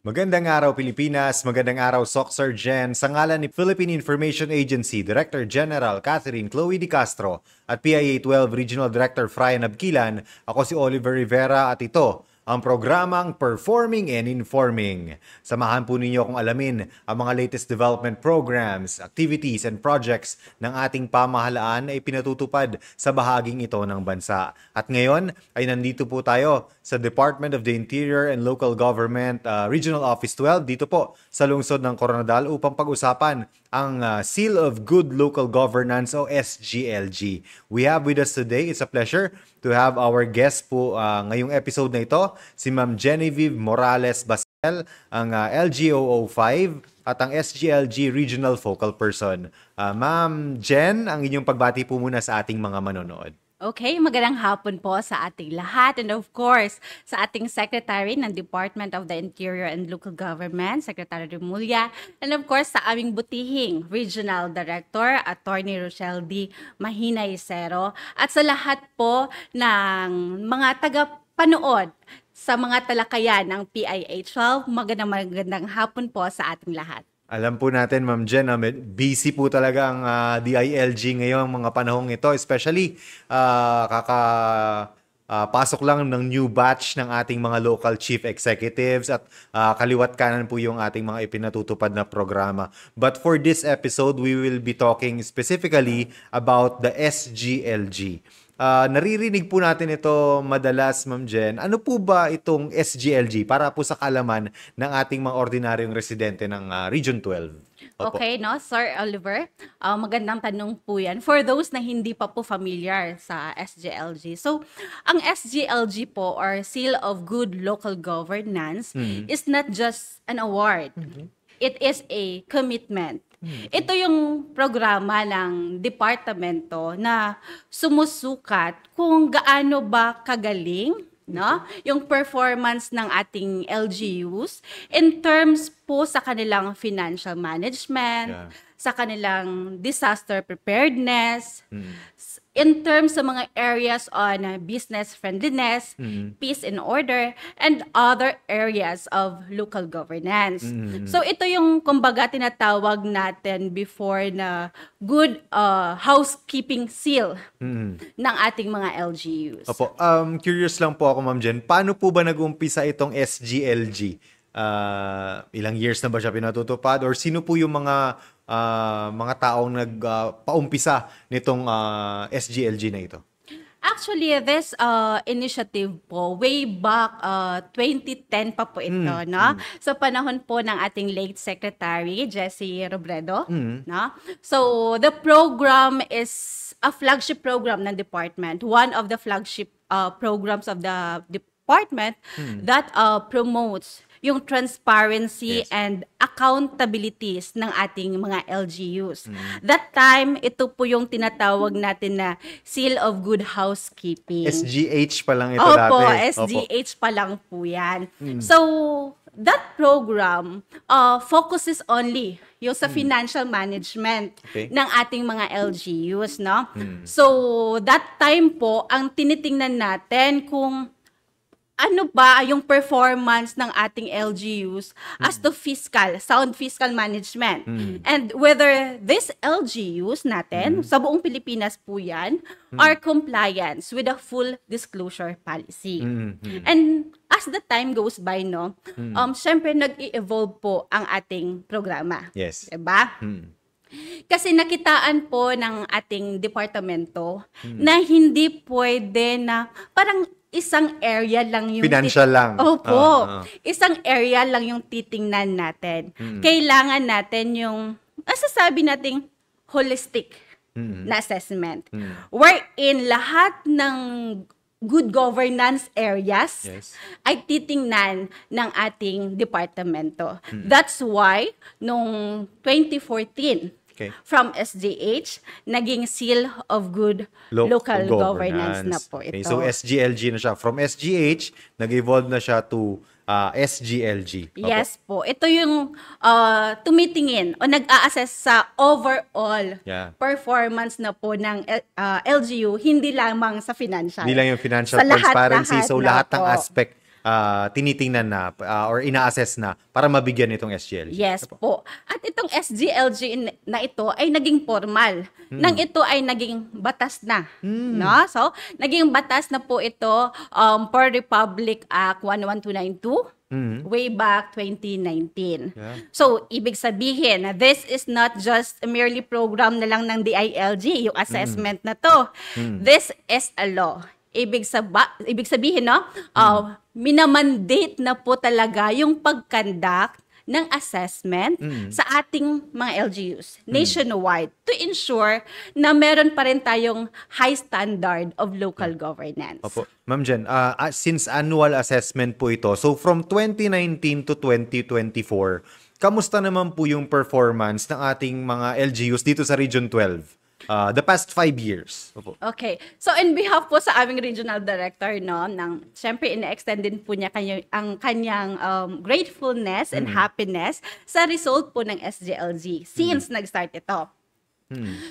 Magandang araw Pilipinas, magandang araw Soxergen. Sa ngalan ni Philippine Information Agency Director General Catherine Chloe Di Castro at PIA 12 Regional Director Fryan Abquilan, ako si Oliver Rivera at ito ang programang Performing and Informing. Samahan po ninyo kung alamin ang mga latest development programs, activities, and projects ng ating pamahalaan na ipinatutupad sa bahaging ito ng bansa. At ngayon ay nandito po tayo sa Department of the Interior and Local Government Regional Office 12 dito po sa lungsod ng Coronadal upang pag-usapan ang Seal of Good Local Governance o SGLG. We have with us today, it's a pleasure to have our guest po ngayong episode na ito, si Ma'am Genevieve Morales Basel, ang LGOO5 at ang SGLG Regional Focal Person. Ma'am Jen, ang inyong pagbati po muna sa ating mga manonood. Okay, magandang hapon po sa ating lahat and of course sa ating Secretary ng Department of the Interior and Local Government, Secretary Remulla, and of course sa aming butihing Regional Director, Attorney Rochelle D. Mahina Isero, at sa lahat po ng mga tagapanood sa mga talakayan ng PIA 12, magandang hapon po sa ating lahat. Alam po natin, Ma'am Jen, busy po talaga ang DILG ngayong mga panahong ito, especially pasok lang ng new batch ng ating mga local chief executives at kaliwat kanan po yung ating mga ipinatutupad na programa. But for this episode, we will be talking specifically about the SGLG. Naririnig po natin ito madalas, Ma'am Jen. Ano po ba itong SGLG para po sa kaalaman ng ating mga ordinaryong residente ng Region 12? Opo. Okay, no, Sir Oliver. Magandang tanong po yan. For those na hindi pa po familiar sa SGLG. So, ang SGLG po or Seal of Good Local Governance is not just an award. It is a commitment. Ito yung programa ng departamento na sumusukat kung gaano ba kagaling, no, yung performance ng ating LGUs in terms po sa kanilang financial management, sa kanilang disaster preparedness, in terms sa mga areas on business friendliness, peace and order, and other areas of local governance. So ito yung kumbaga tinatawag natin before na good housekeeping seal ng ating mga LGUs. Opo. Curious lang po ako, Ma'am Jen. Paano po ba nag-umpisa itong SGLG? Ilang years na ba siya pinatutupad? Or sino po yung mga taong nagpaumpisa nitong SGLG na ito? Actually, this initiative po, way back 2010 pa po ito, no? Sa panahon po ng ating late Secretary, Jessie Robredo, no? So, the program is a flagship program ng department. One of the flagship programs of the department that promotes yung transparency and accountabilities ng ating mga LGUs. That time, ito po yung tinatawag natin na Seal of Good Housekeeping. SGH pa lang ito dati. Opo, SGH pa lang po yan. So, that program focuses only yung sa financial management ng ating mga LGUs, no? So, that time po, ang tinitingnan natin kung ano ba yung performance ng ating LGUs as to sound fiscal management. And whether these LGUs natin, sa buong Pilipinas po yan, are compliance with a full disclosure policy. And as the time goes by, no, syempre nag-i-evolve po ang ating programa. Yes. Diba? Kasi nakitaan po ng ating departamento na hindi pwede na parang isang area lang yung financial lang. Opo. Isang area lang yung titingnan natin. Kailangan natin yung masasabi nating holistic na assessment. Wherein lahat ng good governance areas ay titingnan ng ating departamento. That's why nung 2014 from SGH, naging Seal of Good Local Governance na po ito. So SGLG na siya. From SGH, nag-evolve na siya to SGLG. Yes po. Ito yung tumitingin o nag-a-assess sa overall performance na po ng LGU, hindi lamang sa financial. Hindi lang yung financial transparency. So lahat ng aspect tinitingnan na or ina-assess na para mabigyan itong SGLG? Yes po. At itong SGLG na ito ay naging formal. Nang ito ay naging batas na. No? So, naging batas na po ito per Republic Act 11292. Way back 2019. Yeah. So, ibig sabihin na this is not just a merely program na lang ng DILG, yung assessment na to. This is a law. Ibig sabihin, no, minamandate na po talaga yung pag-conduct ng assessment sa ating mga LGUs nationwide to ensure na meron pa rin tayong high standard of local governance. Opo. Ma'am Jen, since annual assessment po ito, so from 2019 to 2024, kamusta naman po yung performance ng ating mga LGUs dito sa Region 12? The past 5 years. Opo. Okay. So, in behalf po sa aming regional director, no, syempre, ina-extend din po niya ang kanyang gratefulness and happiness sa result po ng SGLG since nag-start ito.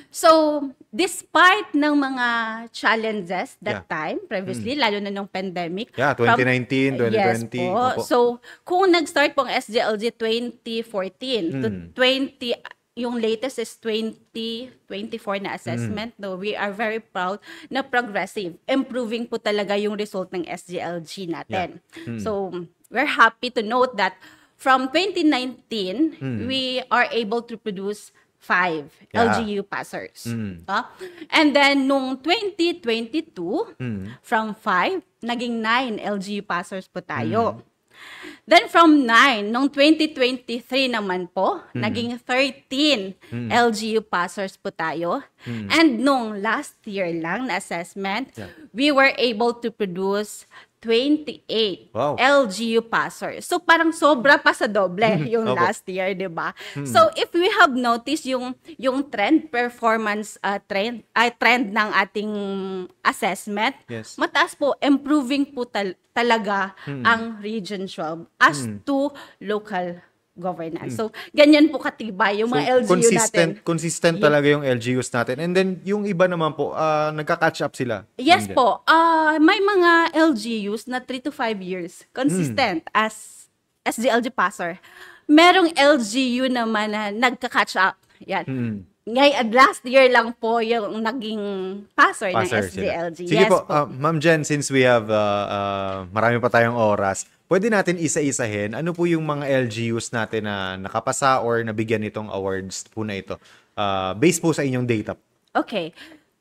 So, despite ng mga challenges that time, previously, lalo na nung pandemic. Yeah, 2019, 2020. Yes po. Opo. So, kung nag-start po ang SGLG 2014 to 20, yung latest is 2024 na assessment. No, we are very proud na progressive. Improving po talaga yung result ng SGLG natin. So, we're happy to note that from 2019, we are able to produce 5 LGU passers. And then, nung 2022, from 5, naging 9 LGU passers po tayo. Then from 9, noong 2023 naman po, naging 13 LGU passers po tayo. And nung last year lang na assessment, we were able to produce 28 Wow. LGU passers. So parang sobra pa sa doble yung Opo. last year, 'di ba? So if we have noticed yung trend performance trend ng ating assessment, Yes. mataas po, improving po talaga ang Region 12 as to local governance. So, ganyan po katibay yung mga LGU natin. Consistent talaga yung LGUs natin. And then, yung iba naman po, nagka-catch up sila. Yes Ma'am Jen. po. May mga LGUs na 3 to 5 years consistent as SGLG passer. Merong LGU naman na nagka-catch up. Yan. Ngayon, last year lang po yung naging passer ng Passer SGLG. sila. Sige Yes po, Ma'am Jen, since we have marami pa tayong oras, pwede natin isa-isahin ano po yung mga LGUs natin na nakapasa or nabigyan nitong awards po na ito based po sa inyong data. Okay.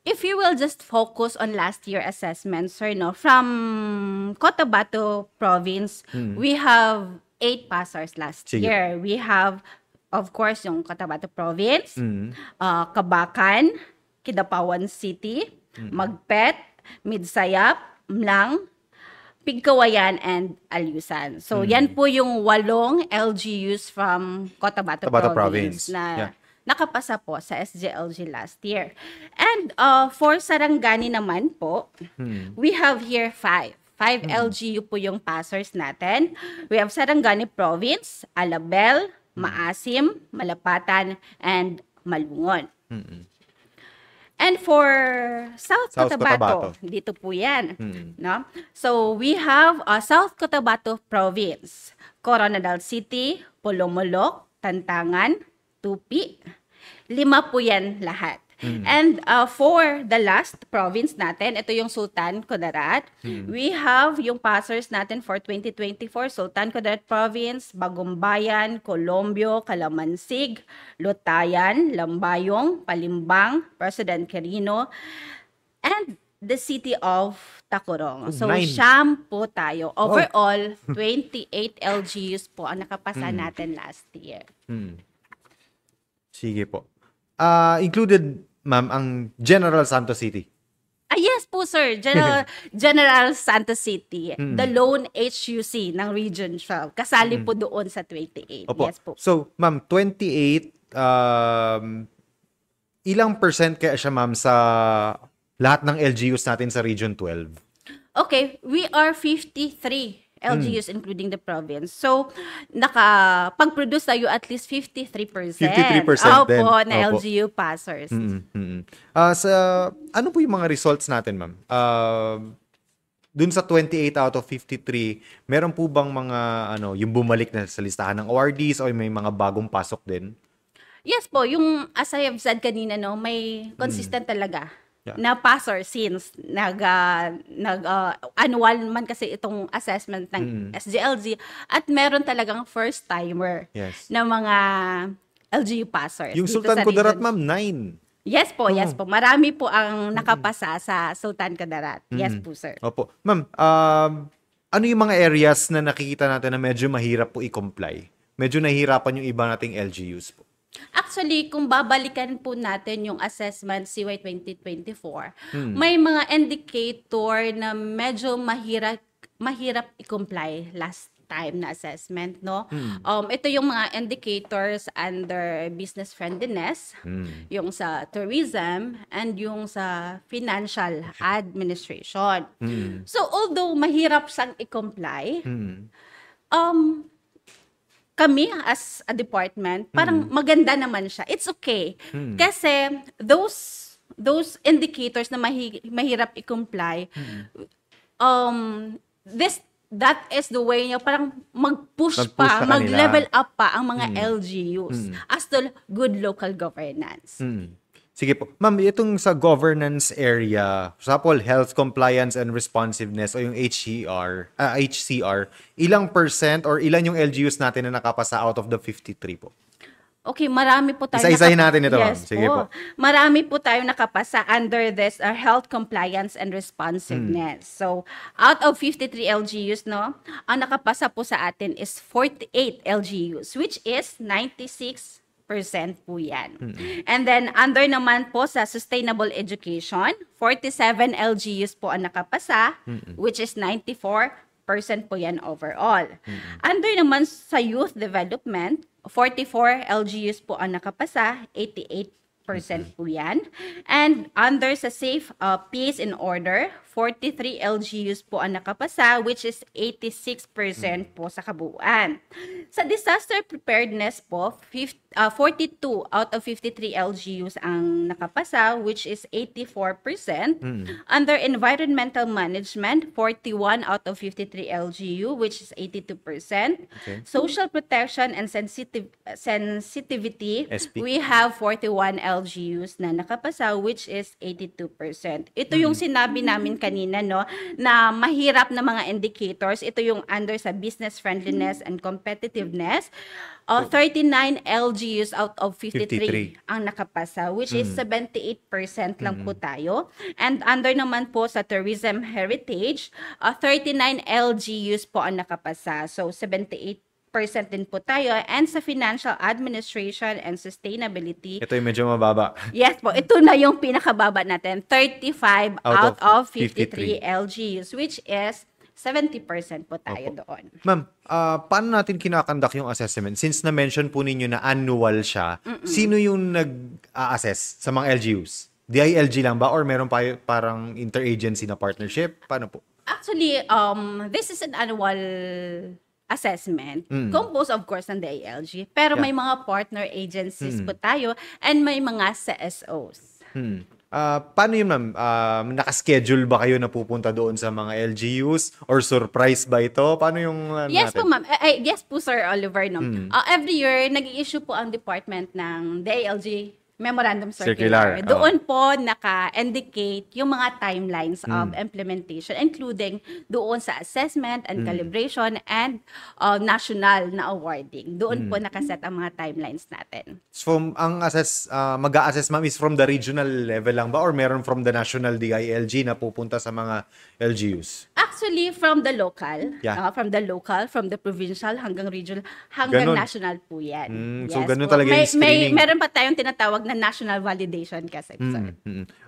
If you will just focus on last year assessment, sir, no, from Cotabato province, we have 8 passers last Sige. year. We have, of course, yung Cotabato province, Kabakan, Kidapawan City, Magpet, Midsayap, Mlang, Pigkawayan, and Alyusan. So, yan po yung 8 LGUs from Cotabato province na nakapasa po sa SGLG last year. And for Sarangani naman po, we have here 5 LGU po yung passers natin. We have Sarangani Province, Alabel, Maasim, Malapatan, and Malungon. And for South Cotabato, dito po yan. No? So, we have South Cotabato Province, Coronadal City, Polomolok, Tantangan, Tupi. 5 po yan lahat. And for the last province natin, ito yung Sultan Kudarat. We have yung passers natin for 2024, Sultan Kudarat Province, Bagumbayan, Colombio, Calamansig, Lutayan, Lambayong, Palimbang, President Quirino, and the city of Tacurong. So, 9. siyam po tayo. Overall, 28 LGUs po ang nakapasa natin last year. Sige po. Included, ma'am, ang General Santos City. Yes po, sir. General Santos City. The lone HUC ng Region 12. Kasali po doon sa 28. Opo. Yes po. So, ma'am, 28, ilang percent kaya siya, ma'am, sa lahat ng LGUs natin sa Region 12? Okay, we are 53 LGUs including the province. So, nakapag-produce tayo at least 53%. 53% din. Opo, na Opo. LGU passers. Ano po yung mga results natin, ma'am? dun sa 28 out of 53, meron po bang mga yung bumalik na sa listahan ng awardees o may mga bagong pasok din? Yes po, yung as I have said kanina, no, may consistent talaga Yeah. na passer since annual man kasi itong assessment ng SGLG at meron talagang first timer Yes. na mga LGU passers Yung dito Sultan sa Kudarat, region. ma'am, 9. Yes po, yes po. Marami po ang nakapasa sa Sultan Kudarat. Yes po, sir. Opo. Ma'am, ano yung mga areas na nakikita natin na medyo mahirap po i-comply? Medyo nahihirapan yung iba nating LGUs po. Actually, kung babalikan po natin yung assessment CY 2024, may mga indicator na medyo mahirap i-comply last time na assessment, no? Ito yung mga indicators under business friendliness, yung sa tourism, and yung sa financial administration. So, although mahirap siyang i-comply, kami as a department, parang maganda naman siya. It's okay. Kasi those indicators na mahirap i-comply, that is the way niya parang mag-push Mag-push pa, sa kanila. mag-level up pa ang mga LGUs as to good local governance. Sige po. Ma'am, itong sa governance area, for example, health compliance and responsiveness o yung HCR, ilang percent or ilan yung LGUs natin na nakapasa out of the 53 po? Okay, marami po tayo. Isa-isahin natin ito, ma'am. Yes Sige po. Marami po tayo nakapasa under this health compliance and responsiveness. So, out of 53 LGUs, no, ang nakapasa po sa atin is 48 LGUs, which is 96% po yan. And then, under naman po sa sustainable education, 47 LGUs po ang nakapasa, which is 94% po yan overall. Under naman sa youth development, 44 LGUs po ang nakapasa, 88% po yan. And under sa safe, peace and order, 43 LGUs po ang nakapasa, which is 86% po sa kabuuan. Sa disaster preparedness po, 42 out of 53 LGUs ang nakapasa, which is 84%. Under environmental management, 41 out of 53 LGU, which is 82%. Okay. Social protection and sensitivity, SP. we have 41 LGUs na nakapasa, which is 82%. Ito yung sinabi namin kanina, no, na mahirap na mga indicators. Ito yung under sa business friendliness and competitiveness. 39 LGUs out of 53 ang nakapasa, which is 78% lang po tayo. And under naman po sa tourism heritage, 39 LGUs po ang nakapasa. So, 78% din po tayo. And sa financial administration and sustainability, Ito yung medyo mababa. yes po, ito na yung pinakababa natin. 35 Out out of of 53 LGUs, which is 70% po tayo doon. Ma'am, paano natin kinakandak yung assessment? Since na-mention po ninyo na annual siya, sino yung nag-assess sa mga LGUs? DILG lang ba? Or meron pa parang interagency na partnership? Paano po? Actually, this is an annual assessment, composed of course ng DILG, pero may mga partner agencies po tayo and may mga CSOs. Paano yun, ma'am? Nakaschedule ba kayo na pupunta doon sa mga LGUs? Or surprise ba ito? Paano yung Yes natin? po, ma'am. Yes po, Sir Oliver. No? Every year, nag-i-issue po ang department ng DILG Memorandum Circular. Doon po naka-indicate yung mga timelines of implementation, including doon sa assessment and calibration and national na awarding. Doon po nakaset ang mga timelines natin. So, ang mag-a-assess, ma'am, is from the regional level lang ba? Or meron from the national DILG na pupunta sa mga LGUs? Actually, from the local, Yeah. from the provincial hanggang regional, hanggang Ganun. national po yan. So, ganun po. talaga yung screening. Meron pa tayong tinatawag na national validation kasi, sir.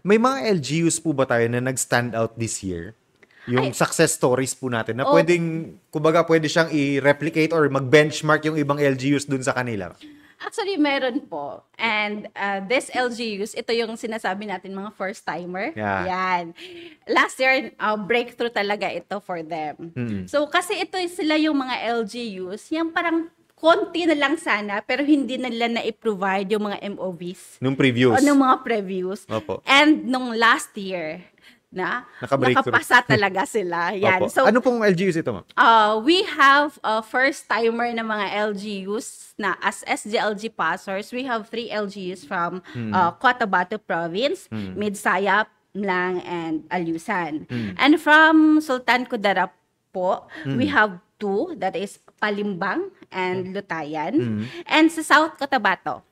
May mga LGUs po ba tayo na nag-stand out this year? Yung success stories po natin na pwedeng, kumbaga pwede siyang i-replicate or mag-benchmark yung ibang LGUs dun sa kanila? Actually, meron po. And this LGUs, ito yung sinasabi natin mga first-timer. Yeah. Yan. Last year, breakthrough talaga ito for them. So, kasi ito sila yung mga LGUs, yung parang konti na lang sana, pero hindi na nila na-provide yung mga MOVs. Nung previews? O nung mga previews. Opo. And nung last year, na Naka-breakthrough. nakapasa talaga sila. Yan. Opo. Ano pong LGUs ito, ma'am? We have first-timer na mga LGUs na as SGLG passers. We have 3 LGUs from Cotabato Province, Midsayap, Mlang, and Alusan. And from Sultan Kudarat po, we have 2, that is Palimbang and Lutayan. And sa South Cotabato,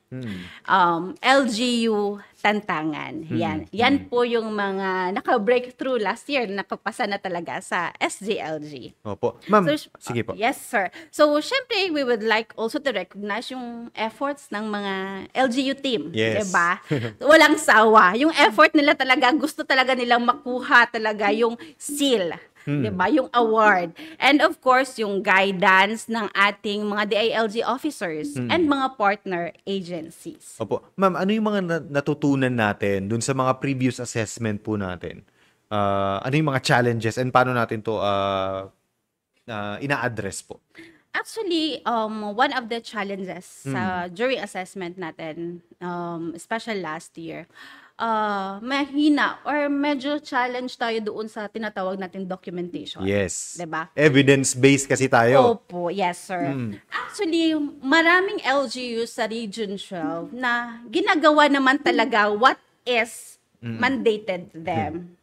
LGU Tantangan. Yan po yung mga naka-breakthrough last year, nakapasa na talaga sa SGLG. Opo. Ma'am, So, sige po. yes, sir. So, syempre, we would like also to recognize yung efforts ng mga LGU team. Yes. Diba? Walang sawa. Yung effort nila talaga, gusto talaga nilang makuha talaga yung seal. Diba? Yung award. And of course, yung guidance ng ating mga DILG officers and mga partner agencies. Opo. Ma'am, ano yung mga natutunan natin dun sa mga previous assessment po natin? Ano yung mga challenges and paano natin to ina-address po? Actually, one of the challenges sa during assessment natin, especially last year, mahina or medyo challenge tayo doon sa tinatawag natin documentation. Yes. Diba? Evidence-based kasi tayo. Opo, yes sir. Actually, maraming LGUs sa Region 12 na ginagawa naman talaga what is mandated to them.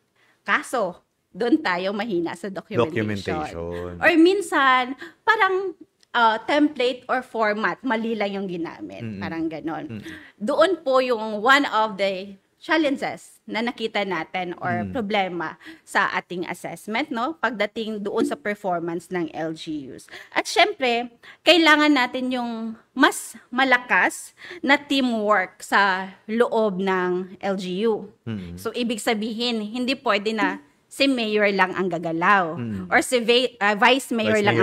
Kaso, doon tayo mahina sa documentation. Or minsan, parang template or format, mali lang yung ginamit. Parang ganon. Doon po yung one of the challenges na nakita natin or problema sa ating assessment, no? Pagdating doon sa performance ng LGUs. At syempre, kailangan natin yung mas malakas na teamwork sa loob ng LGU. So, ibig sabihin, hindi pwede na si mayor lang ang gagalaw or si vice mayor lang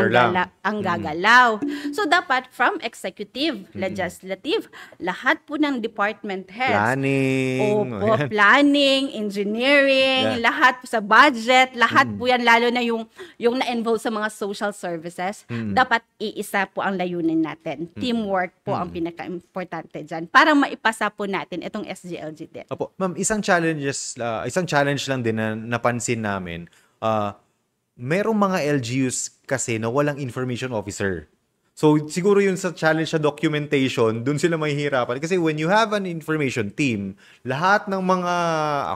ang gagalaw. So dapat from executive, legislative, lahat po ng department heads. Planning. Opo, planning, engineering, lahat po sa budget, lahat po yan, lalo na yung na-involve sa mga social services, dapat iisa po ang layunin natin. Teamwork po ang pinaka-importante dyan para maipasa po natin itong SGLG din. Opo. Ma'am, isang challenge lang din na napansin namin, merong mga LGUs kasi na walang information officer. So, siguro yun sa challenge sa documentation, dun sila mahihirapan. Kasi when you have an information team, lahat ng mga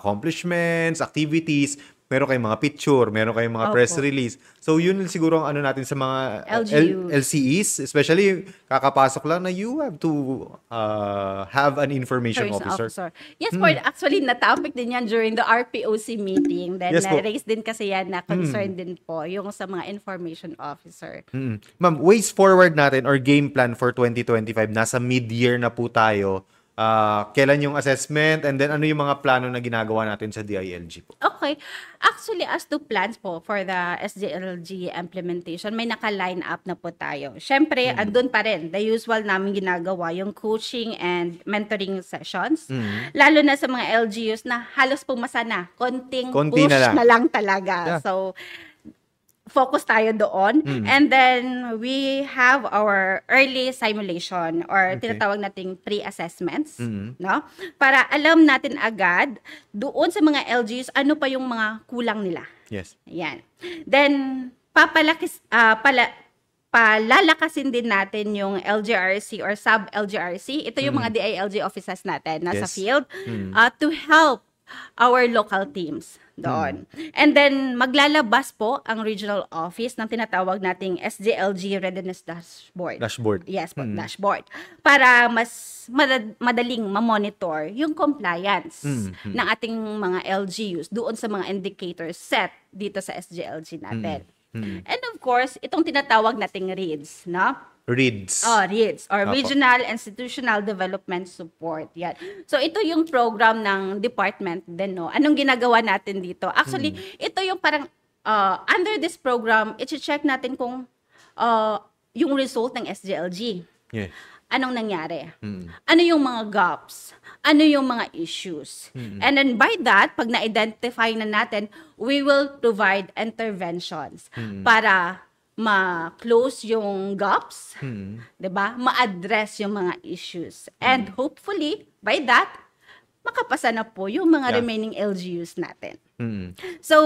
accomplishments, activities, meron kayong mga picture, meron kayong mga press release. So, yun siguro ang ano natin sa mga LCEs, especially kakapasok lang na you have to have an information officer. Yes, po. Actually, na-topic din yan during the RPOC meeting. Then, Yes, po. na-raise din kasi yan na concern din po yung sa mga information officer. Ma'am, ways forward natin or game plan for 2025, nasa mid-year na po tayo. Kailan yung assessment and then ano yung mga plano na ginagawa natin sa DILG po? Okay. Actually, as to plans po for the SGLG implementation, may naka-line up na po tayo. Syempre, andun pa rin. The usual namin ginagawa, yung coaching and mentoring sessions. Lalo na sa mga LGUs na halos pumasa na. Konti push na lang talaga. Yeah. So, focus tayo doon. And then, we have our early simulation or tinatawag nating pre-assessments. No? Para alam natin agad doon sa mga LGUs, ano pa yung mga kulang nila. Yes. Ayan. Then, palalakasin din natin yung LGRC or sub-LGRC. Ito yung mga DILG officers natin nasa field to help our local teams doon. And then, maglalabas po ang regional office ng tinatawag nating SGLG Readiness Dashboard. Yes po, dashboard. Para mas madaling ma-monitor yung compliance ng ating mga LGUs doon sa mga indicators set dito sa SGLG natin. And of course, itong tinatawag nating REIDS, no? REIDS. REIDS or Regional Institutional Development Support. Yan. So ito yung program ng department din, no. Anong ginagawa natin dito? Actually, ito yung parang under this program, i-check natin kung yung result ng SGLG. Yeah. Anong nangyari? Ano yung mga gaps? Ano yung mga issues? And then by that, pag na-identify na natin, we will provide interventions para ma-close yung gaps, 'di ba? Ma-address yung mga issues. And hopefully, by that, makapasa na po yung mga Yeah. remaining LGUs natin. Mm. So,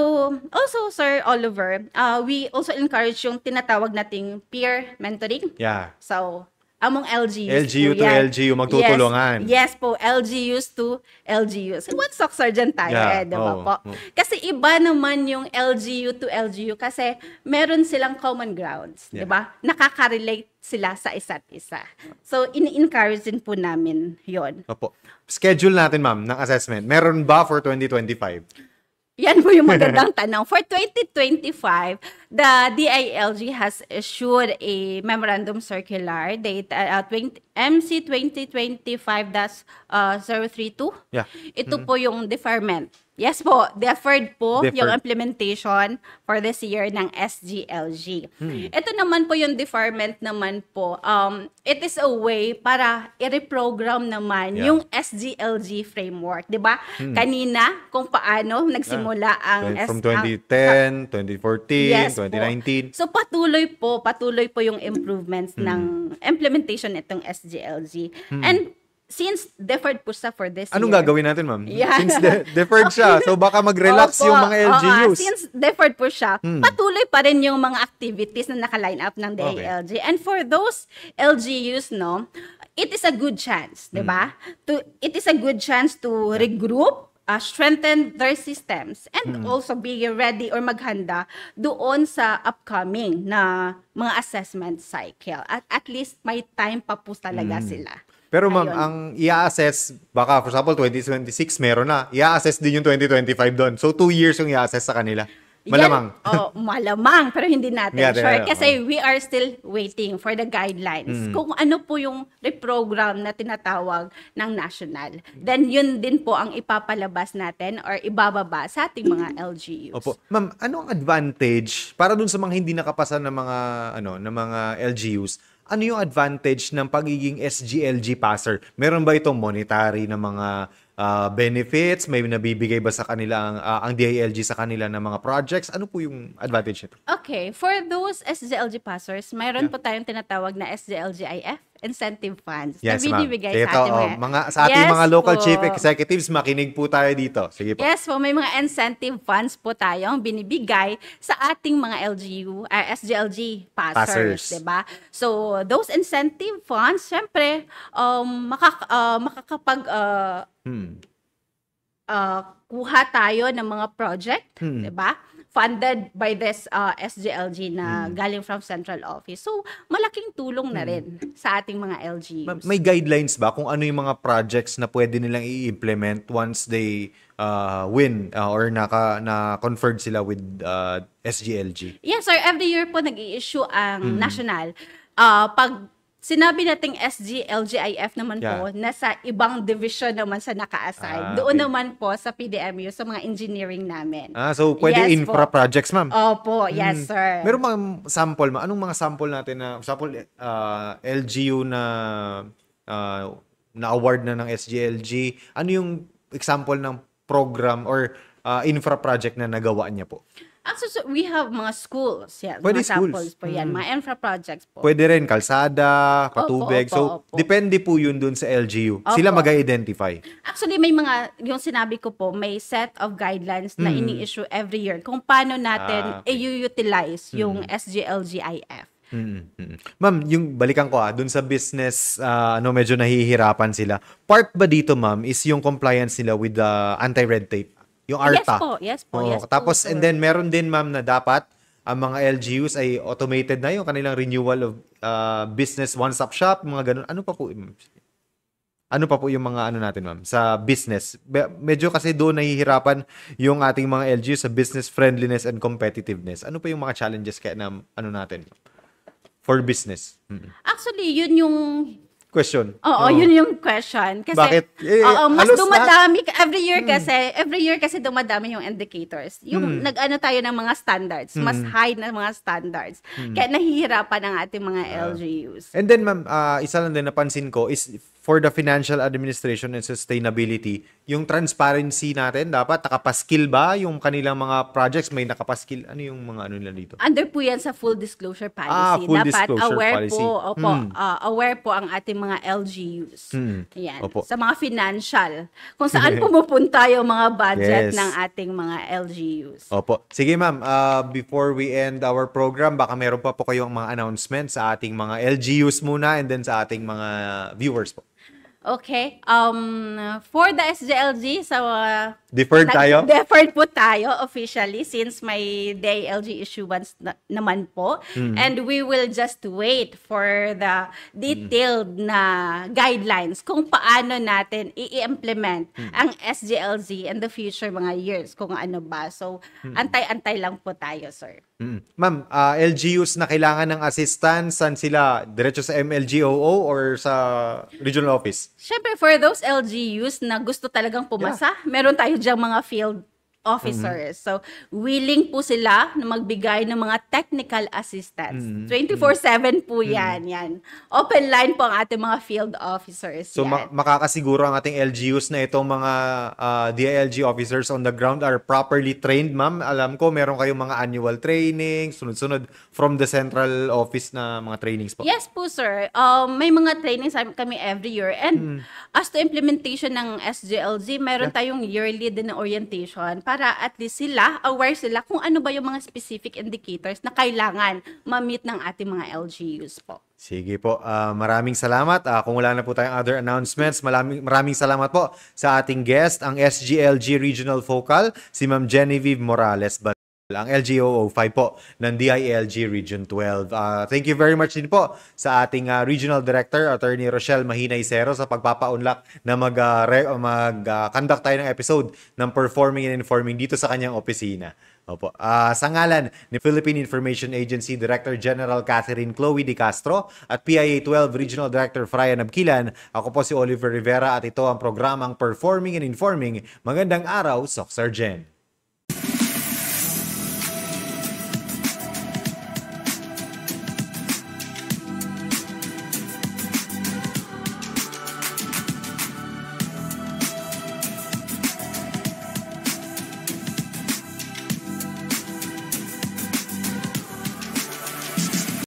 also, Sir Oliver, we also encourage yung tinatawag nating peer mentoring. Yeah. So, among LGUs LGU po to yan. LGU magtutulungan. Yes po, LGUs to LGUs. One sock sergeant tayo Yeah, di ba oo, po? oo. Kasi iba naman yung LGU to LGU kasi meron silang common grounds, di Yeah. ba? Nakaka-relate sila sa isa't isa. So, ini-encourage din po namin yon. Opo. Schedule natin, ma'am, ng assessment. Meron ba for 2025? Yan po yung magandang tanong. For 2025, the DILG has issued a memorandum circular date MC 2025-032. Yeah. Ito po yung deferment. Yes po, deferred po Deferred. yung implementation for this year ng SGLG. Ito naman po yung deferment naman po. It is a way para i-reprogram naman Yeah. yung SGLG framework, 'di ba? Kanina kung paano nagsimula ang From 2010, 2014, Yes po. 2019. So patuloy po yung improvements ng implementation nitong SGLG. And since deferred po siya for this Anong year. gagawin natin, ma'am? Yeah. Since deferred siya, so baka mag-relax Opo, yung mga LGUs. since deferred po siya, patuloy pa rin yung mga activities na naka-line up ng DILG. And for those LGUs, no, it is a good chance, di ba? It is a good chance to regroup, strengthen their systems, and also be ready or maghanda doon sa upcoming na mga assessment cycle. At least may time pa po talaga sila. Pero ma'am, Ayun. ang i-assess, baka for example, 2026 meron na. I-assess din yung 2025 doon. So 2 years yung i-assess sa kanila. Malamang. Yan, malamang, pero hindi natin Yeah, sure. yeah, Kasi we are still waiting for the guidelines. Kung ano po yung reprogram na tinatawag ng national. Then yun din po ang ipapalabas natin or ibababa sa ating mga LGUs. Opo. Ma'am, ano ang advantage para dun sa mga hindi nakapasa ng mga ng mga LGUs? Ano yung advantage ng pagiging SGLG passer? Meron ba itong monetary na mga benefits? May nabibigay ba sa kanila ang DILG sa kanila ng mga projects? Ano po yung advantage nito? Okay, for those SGLG passers, mayroon po tayong tinatawag na SGLGIF incentive funds na Yes, ma'am. binibigay Sige sa to, ating sa ating Yes mga local po. chief executives, makinig po tayo dito. Sige po. Yes po, may mga incentive funds po tayong binibigay sa ating mga LGU, SGLG Passers. passers, 'di ba? So, those incentive funds, syempre, makakapag kuha tayo ng mga project, 'di ba? Funded by this SGLG na galing from central office. So, malaking tulong na rin sa ating mga LGUs. May guidelines ba kung ano yung mga projects na pwede nilang i-implement once they win or na-conferred sila with SGLG? Yes, sir. Every year po nag-i-issue ang national. Pag sinabi nating SGLGIF naman po, nasa ibang division naman sa naka-assign. Doon Okay. naman po sa PDMU, sa mga engineering namin. So pwede Yes infra po. projects, ma'am? Opo, yes, sir. Meron mga sample, ma'am? Anong mga sample natin na, sample, LGU na na-award na ng SGLG? Ano yung example ng program or infra project na nagawa niya po? Actually, so we have mga schools. Yan, Pwede mga schools. samples po yan. Mga infra projects po. Pwede rin kalsada, patubig. So, opo. depende po yun dun sa LGU. Opo. Sila mag-identify. Actually, may mga, yung sinabi ko po, may set of guidelines na ini-issue every year kung paano natin Okay. i-utilize yung SGLGIF. Ma'am, yung balikan ko dun sa business, medyo nahihirapan sila. Part ba dito, ma'am, is yung compliance nila with the anti-red tape? Yung ARTA? Yes po. Tapos, sir. and then meron din, ma'am, na dapat ang mga LGUs ay automated na yung kanilang renewal of business one-stop shop, mga ganun. Ano pa po, ma'am? Ano pa po yung mga natin, ma'am, sa business? Medyo kasi doon nahihirapan yung ating mga LGUs sa business friendliness and competitiveness. Ano pa yung mga challenges kaya na natin? For business. Actually, yun yung Question. Oo, yun yung question. Kasi, Bakit? mas halos dumadami, every year kasi dumadami yung indicators. Yung nag-ano tayo ng mga standards, mas high na mga standards. Kaya nahihirapan ang ating mga LGUs. And then, ma'am, isa lang din napansin ko is for the financial administration and sustainability, yung transparency natin, dapat nakapaskil ba yung kanilang mga projects? May nakapaskil? Ano yung mga ano nila dito? Under po yan sa full disclosure policy. Full Dapat disclosure aware policy. po, aware po ang ating mga LGUs. Yan. Opo. Sa mga financial. Kung saan pumupunta yung mga budget Yes. ng ating mga LGUs. Opo. Sige ma'am, before we end our program, baka meron pa po kayong mga announcements sa ating mga LGUs muna and then sa ating mga viewers po. Okay. For the SJLG, Deferred tayo? Deferred po tayo officially since may DILG issuance naman po. And we will just wait for the detailed na guidelines kung paano natin i-implement ang SJLG in the future mga years, kung ano ba. So, antay-antay lang po tayo, sir. Ma'am, LGUs na kailangan ng assistance, saan sila? Diretso sa MLGOO or sa regional office? Siyempre, for those LGUs na gusto talagang pumasa, meron tayo diyang mga field officers. So, willing po sila na magbigay ng mga technical assistance. 24/7 po yan. Open line po ang ating mga field officers. So, makakasiguro ang ating LGUs na itong mga DILG officers on the ground are properly trained, ma'am. Alam ko, meron kayong mga annual training, sunod-sunod from the central office na mga trainings po. Yes po, sir. May mga trainings kami every year. And as to implementation ng SJLG, meron tayong yearly din na orientation para at least aware sila kung ano ba yung mga specific indicators na kailangan ma-meet ng ating mga LGUs po. Sige po, maraming salamat. Kung wala na po tayong other announcements, maraming salamat po sa ating guest, ang SGLG Regional Focal, si Ma'am Genevieve Morales, ang LGOO 5 po ng DILG Region 12. Thank you very much din po sa ating Regional Director, Attorney Rochelle Mahina-Isero, sa pagpapaunlak na mag-conduct tayo ng episode ng Performing and Informing dito sa kanyang opisina. Opo. Sa ngalan ni Philippine Information Agency Director General Catherine Chloe De Castro at PIA 12 Regional Director Fryan Abquilan, ako po si Oliver Rivera at ito ang programang Performing and Informing. Magandang araw, Soc Sergeant.